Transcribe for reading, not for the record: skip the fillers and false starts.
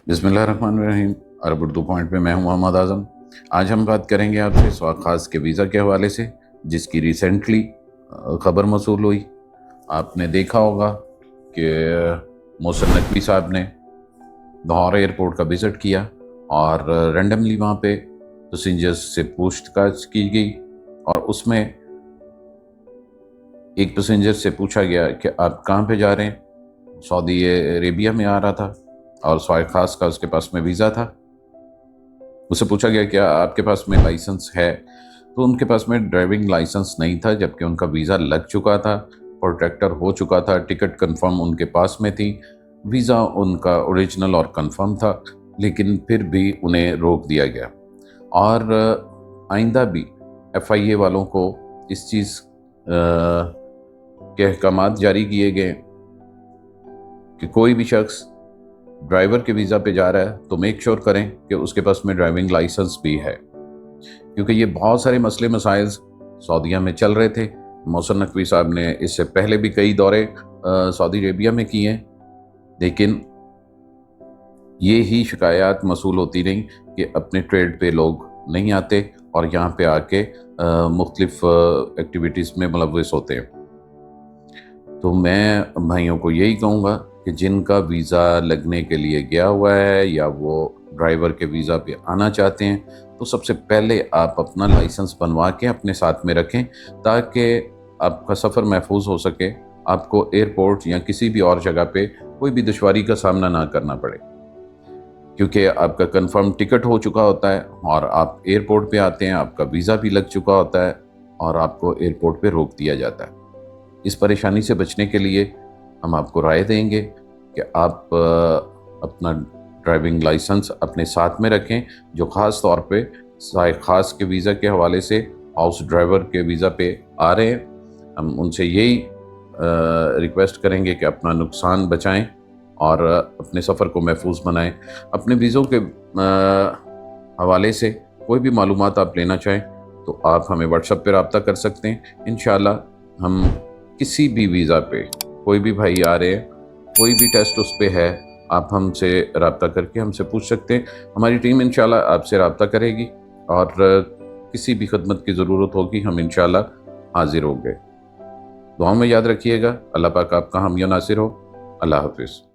बिस्मिल्लाहिर्रहमानिर्रहीम। अरब उर्दू पॉइंट में मैं हूं मोहम्मद आज़म। आज हम बात करेंगे आपसे स्वाख खास के वीज़ा के हवाले से, जिसकी रिसेंटली ख़बर मौसूल हुई। आपने देखा होगा कि मोहसिन नकवी साहब ने लाहौर एयरपोर्ट का विज़िट किया और रेंडमली वहाँ पे पैसेंजर्स से पूछताछ की गई और उसमें एक पैसेंजर से पूछा गया कि आप कहाँ पे जा रहे हैं। सऊदी अरेबिया में आ रहा था और स्वाख खास का उसके पास में वीज़ा था। उससे पूछा गया क्या आपके पास में लाइसेंस है, तो उनके पास में ड्राइविंग लाइसेंस नहीं था, जबकि उनका वीज़ा लग चुका था, प्रोटेक्टर हो चुका था, टिकट कंफर्म उनके पास में थी, वीज़ा उनका ओरिजिनल और कंफर्म था, लेकिन फिर भी उन्हें रोक दिया गया। और आइंदा भी FIA वालों को इस चीज़ के अहकामात जारी किए गए कि कोई भी शख्स ड्राइवर के वीज़ा पे जा रहा है तो मेक श्योर करें कि उसके पास में ड्राइविंग लाइसेंस भी है, क्योंकि ये बहुत सारे मसले मसाइल सऊदीया में चल रहे थे। मोहसिन नकवी साहब ने इससे पहले भी कई दौरे सऊदी अरेबिया में किए हैं, लेकिन ये ही शिकायत मसूल होती रही कि अपने ट्रेड पे लोग नहीं आते और यहाँ पे आके मुख्तलिफ एक्टिविटीज़ में मुलव्वस होते हैं। तो मैं भाइयों को यही कहूँगा कि जिनका वीज़ा लगने के लिए गया हुआ है या वो ड्राइवर के वीज़ा पे आना चाहते हैं, तो सबसे पहले आप अपना लाइसेंस बनवा के अपने साथ में रखें, ताकि आपका सफ़र महफूज हो सके, आपको एयरपोर्ट या किसी भी और जगह पे कोई भी दुश्वारी का सामना ना करना पड़े, क्योंकि आपका कंफर्म टिकट हो चुका होता है और आप एयरपोर्ट पे आते हैं, आपका वीज़ा भी लग चुका होता है और आपको एयरपोर्ट पे रोक दिया जाता है। इस परेशानी से बचने के लिए हम आपको राय देंगे कि आप अपना ड्राइविंग लाइसेंस अपने साथ में रखें, जो ख़ास तौर पे ख़ास के वीज़ा के हवाले से हाउस ड्राइवर के वीज़ा पे आ रहे हैं। हम उनसे यही रिक्वेस्ट करेंगे कि अपना नुकसान बचाएं और अपने सफ़र को महफूज बनाएं। अपने वीज़ों के हवाले से कोई भी मालूमात आप लेना चाहें तो आप हमें व्हाट्सएप पर रब्ता कर सकते हैं। इंशाल्लाह हम किसी भी वीज़ा पे कोई भी भाई आ रहे हैं, कोई भी टेस्ट उस पे है, आप हमसे रब्ता करके हमसे पूछ सकते हैं। हमारी टीम इंशाल्लाह आपसे रब्ता करेगी और किसी भी खिदमत की ज़रूरत होगी हम इंशाल्लाह हाजिर होंगे। दुआ में याद रखिएगा। अल्लाह पाक आपका हामी नासिर हो। अल्लाह हाफिज़।